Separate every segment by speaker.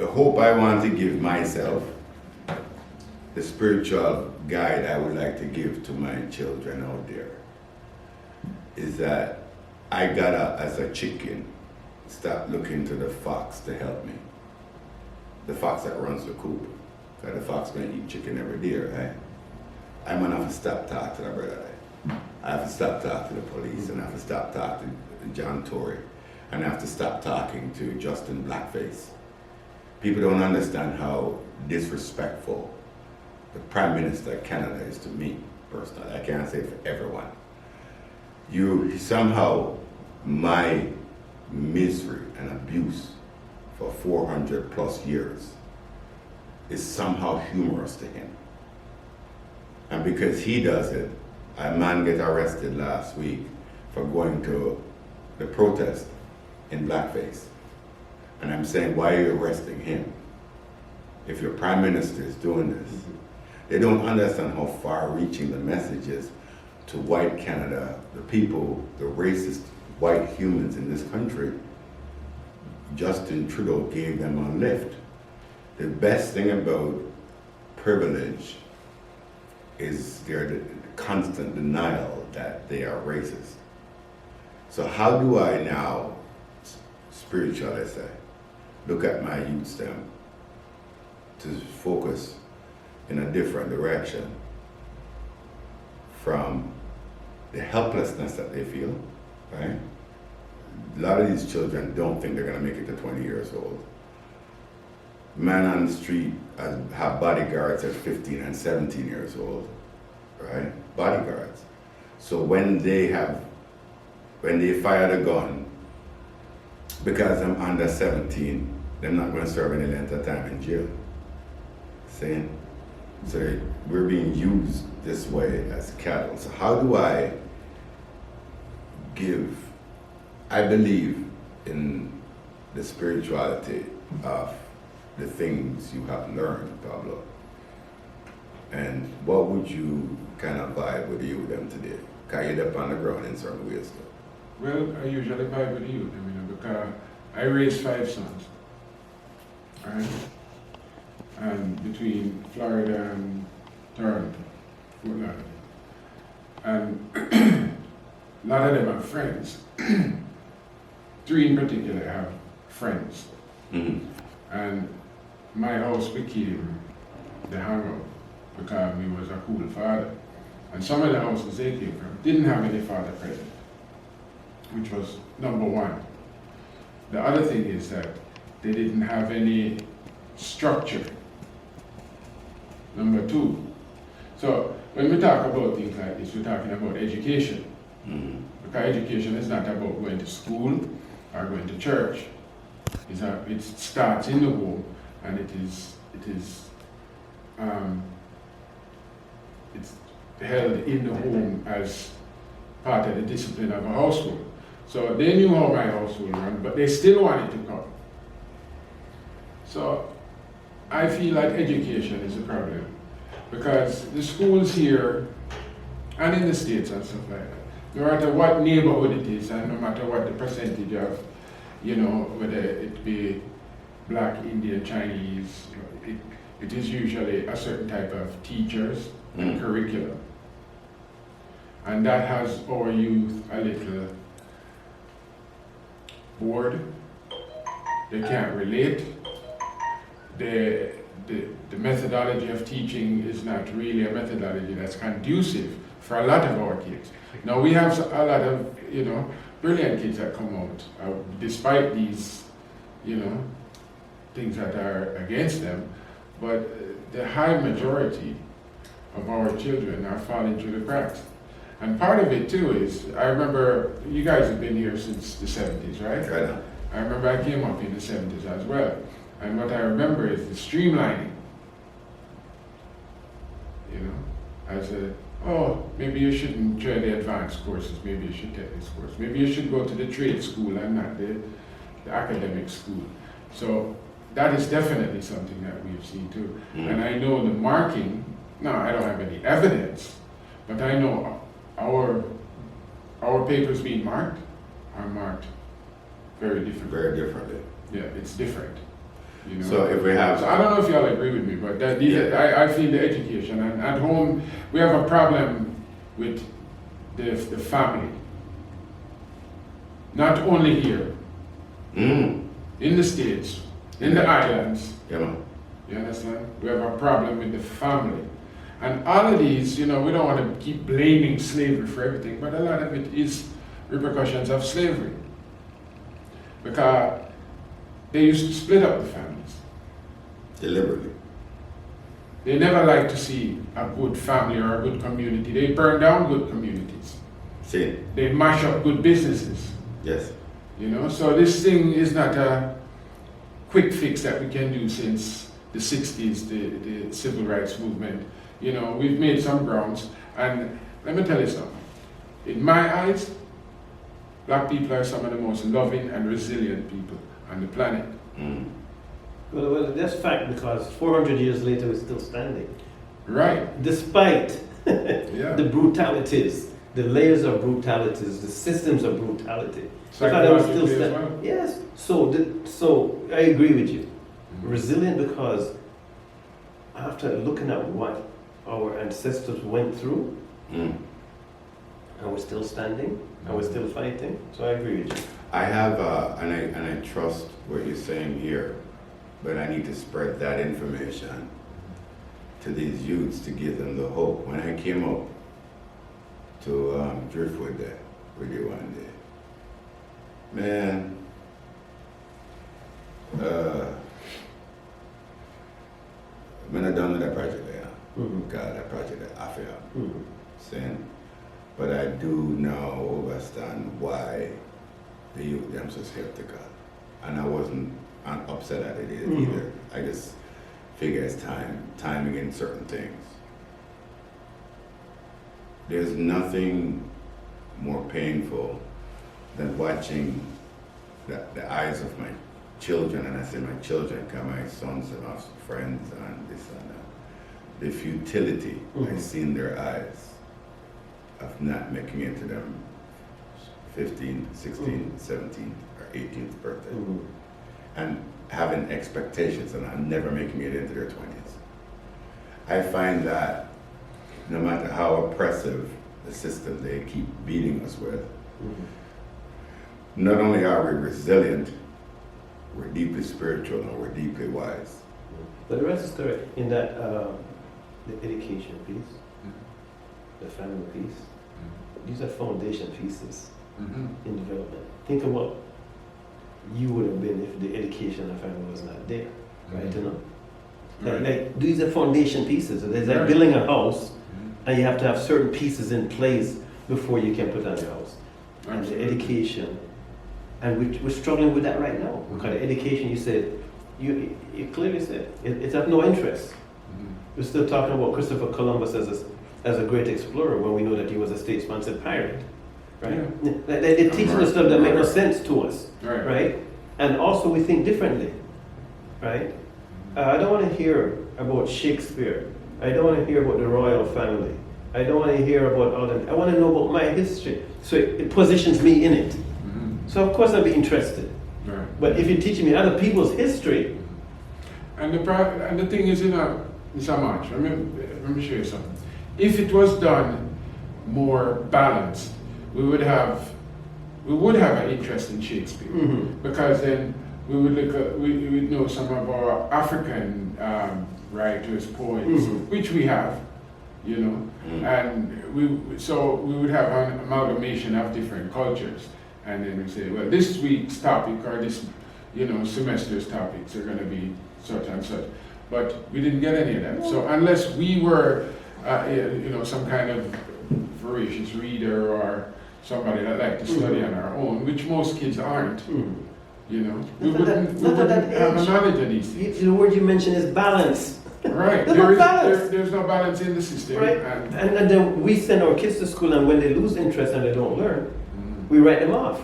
Speaker 1: the hope I want to give myself, the spiritual guide I would like to give to my children out there, is that I gotta, as a chicken, stop looking to the fox to help me. The fox that runs the coop. Because the fox gonna eat chicken every day, right? I'm gonna have to stop talking to the brother. I have to stop talking to the police, and I have to stop talking to John Tory, and I have to stop talking to Justin Blackface. People don't understand how disrespectful the Prime Minister of Canada is to me, personally. I can't say it for everyone. You somehow, my misery and abuse for 400 plus years is somehow humorous to him. And because he does it, a man get arrested last week for going to the protest in blackface. And I'm saying, why are you arresting him? If your prime minister is doing this, they don't understand how far-reaching the message is to white Canada, the people, the racist white humans in this country. Justin Trudeau gave them a lift. The best thing about privilege is their constant denial that they are racist. So how do I now, spiritually say, look at my youth STEM to focus in a different direction from the helplessness that they feel, right? A lot of these children don't think they're gonna make it to 20 years old. Men on the street have bodyguards at 15 and 17 years old, right? Bodyguards. So when they fire the gun, because I'm under 17, they're not gonna serve any length of time in jail. See? So we're being used this way as cattle. So how do I I believe in the spirituality of the things you have learned, Pablo. And what would you kind of vibe with you them today? Can you up on the ground in certain ways though?
Speaker 2: Well, I usually vibe with you, because I raised 5 sons, right? And between Florida and Toronto, Fort Lauderdale. And a lot of them are friends. 3 in particular have friends.
Speaker 1: Mm-hmm.
Speaker 2: And my house became the hangout because we was a cool father. And some of the houses they came from didn't have any father present, which was number 1. The other thing is that they didn't have any structure, number 2. So when we talk about things like this, we're talking about education.
Speaker 1: Mm-hmm.
Speaker 2: Because education is not about going to school or going to church. It starts in the home, and it's held in the home as part of the discipline of a household. So they knew how my household ran, but they still wanted to come. So I feel like education is a problem, because the schools here and in the States and stuff like that, no matter what neighborhood it is and no matter what the percentage of, whether it be Black, Indian, Chinese, it is usually a certain type of teachers and curriculum. And that has our youth a little bored. They can't relate. The methodology of teaching is not really a methodology that's conducive for a lot of our kids. Now we have a lot of, brilliant kids that come out, despite these, things that are against them, but the high majority of our children are falling through the cracks. And part of it too is, I remember, you guys have been here since the 70s, right?
Speaker 1: Right.
Speaker 2: I remember I came up in the 70s as well. And what I remember is the streamlining. Maybe you shouldn't try the advanced courses, maybe you should take this course. Maybe you should go to the trade school and not the academic school. So that is definitely something that we've seen too. And I know the marking, now I don't have any evidence, but I know our papers being marked are marked very differently.
Speaker 1: Very differently.
Speaker 2: Yeah, it's different. You know?
Speaker 1: So if we have,
Speaker 2: So I don't know if y'all agree with me, but I feel the education, and at home we have a problem with the family. Not only here, in the States, in the islands.
Speaker 1: yeah, man.
Speaker 2: You understand? We have a problem with the family. And all of these, you know, we don't want to keep blaming slavery for everything, but a lot of it is repercussions of slavery. Because they used to split up the families.
Speaker 1: Deliberately.
Speaker 2: They never like to see a good family or a good community. They burn down good communities.
Speaker 1: See?
Speaker 2: They mash up good businesses.
Speaker 1: Yes.
Speaker 2: You know, so this thing is not a quick fix that we can do since the 60s, the civil rights movement. You know, we've made some grounds, and let me tell you something. In my eyes, black people are some of the most loving and resilient people on the planet.
Speaker 3: Well, that's fact, because 400 years later we're still standing.
Speaker 2: Right.
Speaker 3: Despite
Speaker 2: Yeah.
Speaker 3: the brutalities, the layers of brutalities, the systems of brutality. The fact that we're still
Speaker 2: Psychologically as
Speaker 3: standing.
Speaker 2: well.
Speaker 3: Yes. So I agree with you. Resilient because after looking at what our ancestors went through, and we're still standing, and we're still fighting. So I agree with you.
Speaker 1: I have, and I trust what you're saying here, but I need to spread that information to these youths to give them the hope. When I came up to Driftwood there with you one day, man, when I done with that project there, God, that project there, I feel, saying, but I do now understand why the youth them so skeptical, and I wasn't upset at it either. I just figure it's timing in certain things. There's nothing more painful than watching the eyes of my children, and I say my children, because my sons and my friends and this and that, the futility I see in their eyes of not making it to them 15th, 16th, 17th, or 18th birthday. And having expectations and I'm never making it into their 20s. I find that no matter how oppressive the system they keep beating us with, not only are we resilient, we're deeply spiritual and we're deeply wise.
Speaker 3: But the rest is correct in that the education piece, the family piece, these are foundation pieces in development. Think of what you would have been if the education of family was not there, right? You know, like these are foundation pieces. It's like building a house, and you have to have certain pieces in place before you can put on your house. And the education, and we're struggling with that right now because the education, you said, you clearly said it's of no interest. We're still talking about Christopher Columbus as a great explorer when we know that he was a state-sponsored pirate. Right? They're teaching us stuff that make no sense to us, right? And also we think differently, right? I don't want to hear about Shakespeare. I don't want to hear about the royal family. I don't want to hear about all that. I want to know about my history, so it positions me in it. So of course I'll be interested. But if you're teaching me other people's history,
Speaker 2: and the thing is, you know, Mr. March, let me show you something. If it was done more balanced, we would have an interest in Shakespeare, because then we would look at, we would know some of our African writers, poets, which we have, you know, and we would have an amalgamation of different cultures, and then we say, well, this week's topic or this, you know, semester's topics are going to be such and such, but we didn't get any of that. So unless we were, you know, some kind of voracious reader or somebody that liked to study on our own, which most kids aren't, you know, we wouldn't have a knowledge of these things.
Speaker 3: the word you mentioned is balance.
Speaker 2: Right, there's no balance in the system.
Speaker 3: Right, and then we send our kids to school, and when they lose interest and they don't learn, we write them off.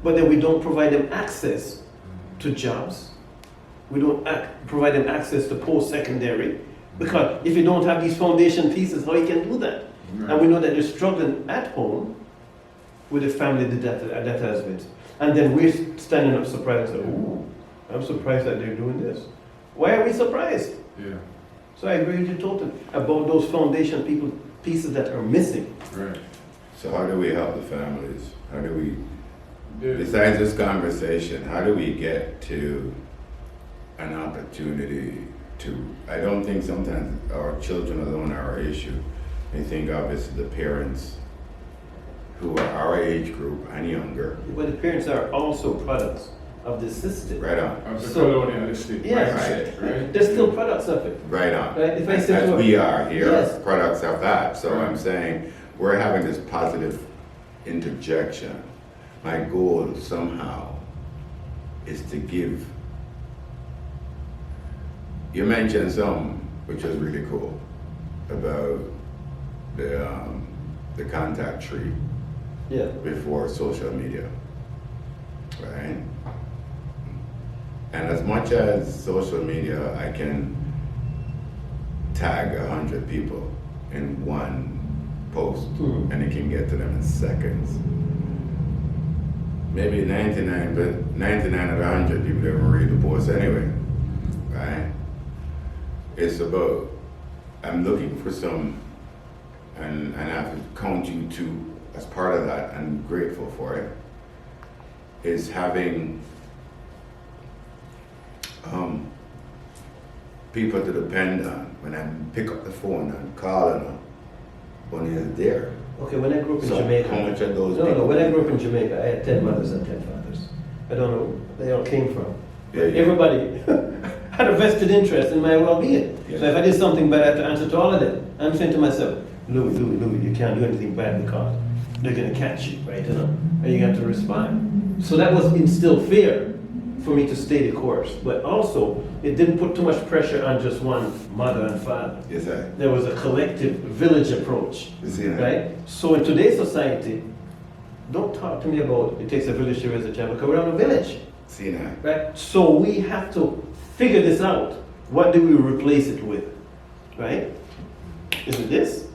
Speaker 3: But then we don't provide them access to jobs. We don't provide them access to post-secondary, because if you don't have these foundation pieces, how you can do that? And we know that they're struggling at home with the family that has been. And then we're standing up surprised and saying, ooh, I'm surprised that they're doing this. Why are we surprised?
Speaker 2: Yeah.
Speaker 3: So I agree with you totally about those foundation pieces that are missing.
Speaker 2: Right.
Speaker 1: So how do we help the families? How do we,
Speaker 2: Yeah.
Speaker 1: besides this conversation, how do we get to an opportunity to, I don't think sometimes our children alone are our issue. I think obviously the parents who are our age group and younger.
Speaker 3: But the parents are also products of the system.
Speaker 1: Right on.
Speaker 2: Of the
Speaker 3: So-
Speaker 2: colonialistic
Speaker 3: Yes.
Speaker 2: mindset, right?
Speaker 3: They're still products of it.
Speaker 1: Right on.
Speaker 3: Right? If I say
Speaker 1: As
Speaker 3: to a-
Speaker 1: we are here,
Speaker 3: Yes.
Speaker 1: products of that. So
Speaker 2: Right.
Speaker 1: I'm saying we're having this positive interjection. My goal somehow is to give. You mentioned some, which was really cool, about the contact tree
Speaker 3: Yeah.
Speaker 1: before social media, right? And as much as social media, I can tag 100 people in one post,
Speaker 3: Mhm.
Speaker 1: and it can get to them in seconds. Maybe 99, but 99 out of 100 people don't read the post anyway, right? It's about, I'm looking for some, and I have to count you two as part of that. I'm grateful for it. Is having people to depend on when I pick up the phone and call them when they're there.
Speaker 3: Okay, when I grew up in
Speaker 1: So
Speaker 3: Jamaica.
Speaker 1: how much of those
Speaker 3: No,
Speaker 1: people?
Speaker 3: when I grew up in Jamaica, I had 10 mothers and 10 fathers. I don't know where they all came from.
Speaker 1: Yeah, yeah.
Speaker 3: Everybody had a vested interest in my well-being.
Speaker 1: Yeah.
Speaker 3: So if I did something bad, I had to answer to all of them. I'm saying to myself, Louis, you can't do anything bad because they're going to catch you, right? You know? And you have to respond. So that was instilled fear for me to stay the course. But also, it didn't put too much pressure on just one mother and father.
Speaker 1: Yes, sir.
Speaker 3: There was a collective village approach.
Speaker 1: You see that?
Speaker 3: Right? So in today's society, don't talk to me about it takes a village to raise a child because we're not a village.
Speaker 1: See that?
Speaker 3: Right? So we have to figure this out. What do we replace it with? Right? Is it this?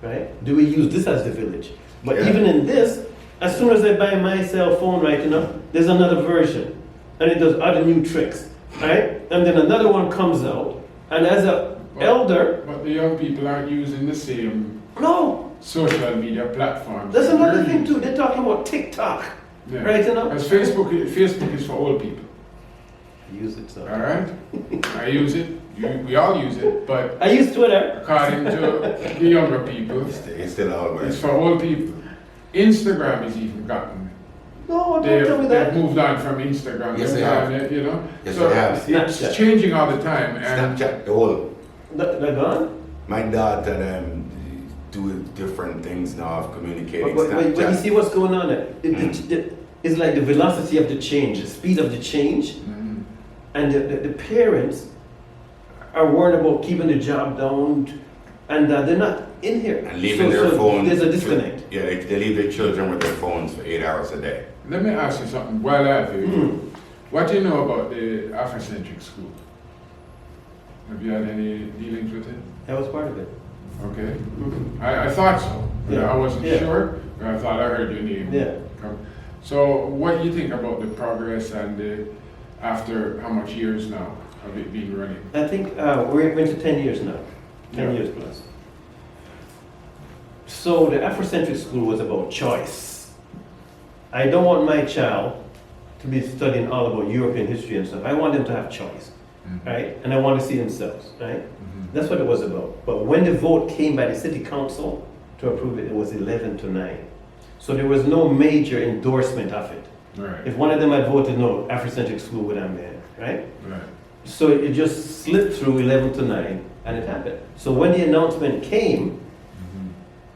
Speaker 3: Right? Do we use this as the village? But
Speaker 1: Yeah.
Speaker 3: even in this, as soon as I buy my cell phone, right, you know, there's another version. And it does other new tricks. Right? And then another one comes out. And as a elder,
Speaker 2: But the young people aren't using the same
Speaker 3: no,
Speaker 2: social media platforms.
Speaker 3: that's another
Speaker 2: Really.
Speaker 3: thing too. They're talking about TikTok.
Speaker 2: Yeah.
Speaker 3: Right, you know?
Speaker 2: Because Facebook is for old people.
Speaker 3: Use it, so.
Speaker 2: All right? I use it. We all use it. But
Speaker 3: I use Twitter.
Speaker 2: according to the younger people,
Speaker 1: It's still
Speaker 2: it's
Speaker 1: always.
Speaker 2: for old people. Instagram has even gotten.
Speaker 3: No, don't tell me
Speaker 2: They've
Speaker 3: that.
Speaker 2: moved on from Instagram.
Speaker 1: Yes,
Speaker 2: They've
Speaker 1: they have.
Speaker 2: gone, you know?
Speaker 1: Yes,
Speaker 2: So
Speaker 1: they have.
Speaker 3: Snapchat.
Speaker 2: it's changing all the time. And
Speaker 1: Snapchat, the whole.
Speaker 3: They're gone?
Speaker 1: My daughter do different things now of communicating.
Speaker 3: But you
Speaker 1: Snapchat.
Speaker 3: see what's going on there? It's like the velocity of the change, the speed of the change,
Speaker 2: Mhm.
Speaker 3: and the parents are worried about keeping the job down, and they're not in here.
Speaker 1: And leaving their
Speaker 3: so
Speaker 1: phones.
Speaker 3: There's a disconnect.
Speaker 1: Yeah, they leave their children with their phones for 8 hours a day.
Speaker 2: Let me ask you something while I have you.
Speaker 3: Hmm.
Speaker 2: What do you know about the Afrocentric school? Have you had any dealings with it?
Speaker 3: That was part of it.
Speaker 2: Okay.
Speaker 3: Mhm.
Speaker 2: I thought so. But
Speaker 3: Yeah.
Speaker 2: I wasn't
Speaker 3: Yeah.
Speaker 2: sure. But I thought I heard your name.
Speaker 3: Yeah.
Speaker 2: come. So what do you think about the progress and after how much years now of it being running?
Speaker 3: I think we're into 10 years now, 10
Speaker 2: Yeah.
Speaker 3: years plus. So the Afrocentric school was about choice. I don't want my child to be studying all about European history and stuff. I want them to have choice, right? And I want to see themselves, right?
Speaker 2: Mhm.
Speaker 3: That's what it was about. But when the vote came by the city council to approve it, it was 11 to 9. So there was no major endorsement of it.
Speaker 2: Right.
Speaker 3: If one of them had voted no, Afrocentric school would have been, right?
Speaker 2: Right.
Speaker 3: So it just slipped through 11 to 9 and it happened. So when the announcement came,
Speaker 2: Mhm.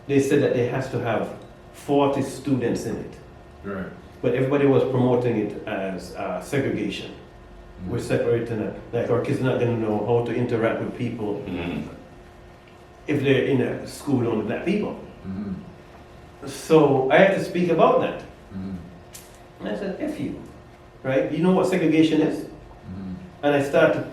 Speaker 3: they said that they has to have 40 students in it.
Speaker 2: Right.
Speaker 3: But everybody was promoting it as segregation. We're separating it. Like our kids are not going to know how to interact with people
Speaker 1: Mhm.
Speaker 3: if they're in a school with only black people.
Speaker 2: Mhm.
Speaker 3: So I had to speak about that.
Speaker 2: Mhm.
Speaker 3: And I said, F you, right? You know what segregation is?
Speaker 2: Mhm.
Speaker 3: And I started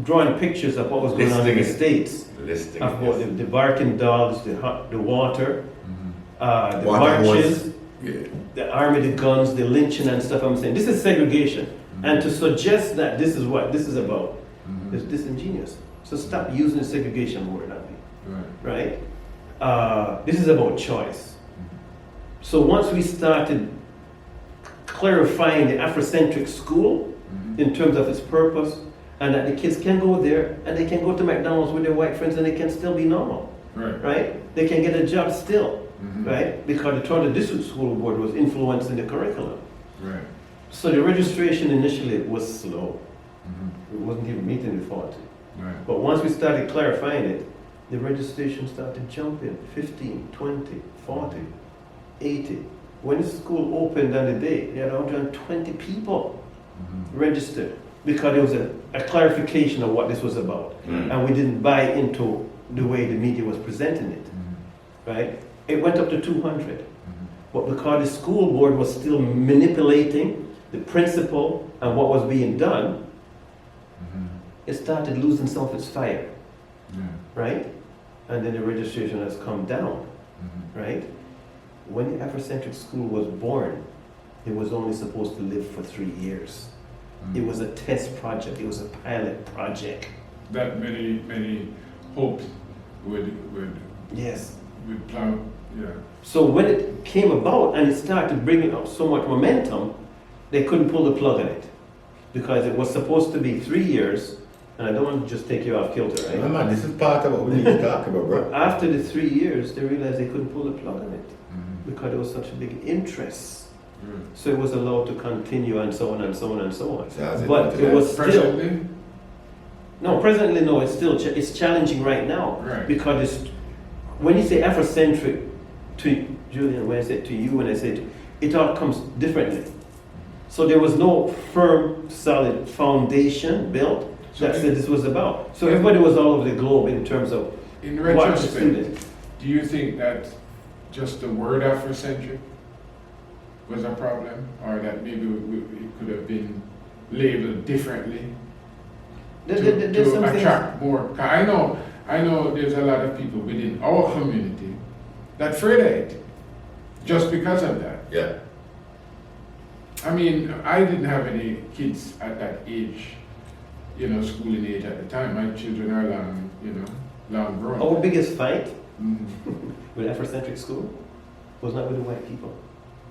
Speaker 3: drawing pictures of what was going on in the
Speaker 1: Listing it.
Speaker 3: States.
Speaker 1: Listing.
Speaker 3: Of what, the barking dogs, the water,
Speaker 2: Mhm.
Speaker 3: the
Speaker 1: Water
Speaker 3: marches,
Speaker 1: Yeah.
Speaker 3: the army, the guns, the lynching and stuff. I'm saying this is segregation. And to suggest that this is what this is about
Speaker 2: Mhm.
Speaker 3: is disingenuous. So stop using the segregation word on me,
Speaker 2: Right.
Speaker 3: right? This is about choice. So once we started clarifying the Afrocentric school
Speaker 2: Mhm.
Speaker 3: in terms of its purpose, and that the kids can go there and they can go to McDonald's with their white friends and they can still be normal,
Speaker 2: Right.
Speaker 3: right? They can get a job still,
Speaker 2: Mhm.
Speaker 3: right? Because the Toronto District School Board was influencing the curriculum.
Speaker 2: Right.
Speaker 3: So the registration initially was slow.
Speaker 2: Mhm.
Speaker 3: It wasn't even meeting the 40.
Speaker 2: Right.
Speaker 3: But once we started clarifying it, the registration started jumping 15, 20, 40, 80. When the school opened on the day, they had 120 people
Speaker 2: Mhm.
Speaker 3: registered because there was a clarification of what this was about.
Speaker 1: Mm.
Speaker 3: And we didn't buy into the way the media was presenting it,
Speaker 2: Mhm.
Speaker 3: right? It went up to 200.
Speaker 2: Mhm.
Speaker 3: But because the school board was still manipulating the principle and what was being done,
Speaker 2: Mhm.
Speaker 3: it started losing some of its fire,
Speaker 2: Yeah.
Speaker 3: right? And then the registration has come down,
Speaker 2: Mhm.
Speaker 3: right? When the Afrocentric school was born, it was only supposed to live for 3 years.
Speaker 2: Mhm.
Speaker 3: It was a test project, it was a pilot project.
Speaker 2: That many hopes would
Speaker 3: Yes.
Speaker 2: plow. Yeah.
Speaker 3: So when it came about and it started bringing up so much momentum, they couldn't pull the plug on it. Because it was supposed to be 3 years, and I don't want to just take you off kilter, right?
Speaker 1: Man, this is part of what we need to talk about, bro.
Speaker 3: After the 3 years, they realized they couldn't pull the plug on it
Speaker 2: Mhm.
Speaker 3: because there was such a big interest.
Speaker 2: Right.
Speaker 3: So it was allowed to continue and so on and so on and so on.
Speaker 1: So how's it
Speaker 3: But
Speaker 1: today?
Speaker 3: it was still,
Speaker 2: Presently.
Speaker 3: no, presently no, it's still, it's challenging right now.
Speaker 2: Right.
Speaker 3: Because it's, when you say Afrocentric to JuLion, when I say it to you, when I say it, it all comes differently. So there was no firm, solid foundation built
Speaker 2: So
Speaker 3: that
Speaker 2: in-
Speaker 3: said this was about. So everybody was all over the globe in terms of
Speaker 2: In
Speaker 3: what the
Speaker 2: retrospect,
Speaker 3: student.
Speaker 2: do you think that just the word Afrocentric was a problem, or that maybe it could have been labeled differently
Speaker 3: There's
Speaker 2: to
Speaker 3: some things.
Speaker 2: attract more? 'Cause I know there's a lot of people within our community that afraid of it just because of that.
Speaker 1: Yeah.
Speaker 2: I mean, I didn't have any kids at that age, schooling age at the time. My children are long grown.
Speaker 3: Our biggest fight
Speaker 2: Mhm.
Speaker 3: with Afrocentric school was not with the white people.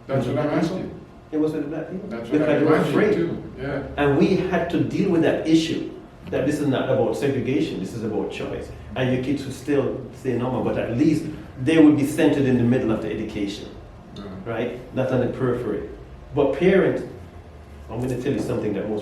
Speaker 2: That's what I'm asking.
Speaker 3: It was with the black people.
Speaker 2: That's what
Speaker 3: Because
Speaker 2: I
Speaker 3: they were
Speaker 2: imagine
Speaker 3: afraid.
Speaker 2: too. Yeah.
Speaker 3: And we had to deal with that issue, that this is not about segregation, this is about choice. And your kids would still stay normal, but at least they would be centered in the middle of the education,
Speaker 2: Yeah.
Speaker 3: right? Not on the periphery. But parents, I'm going to tell you something that most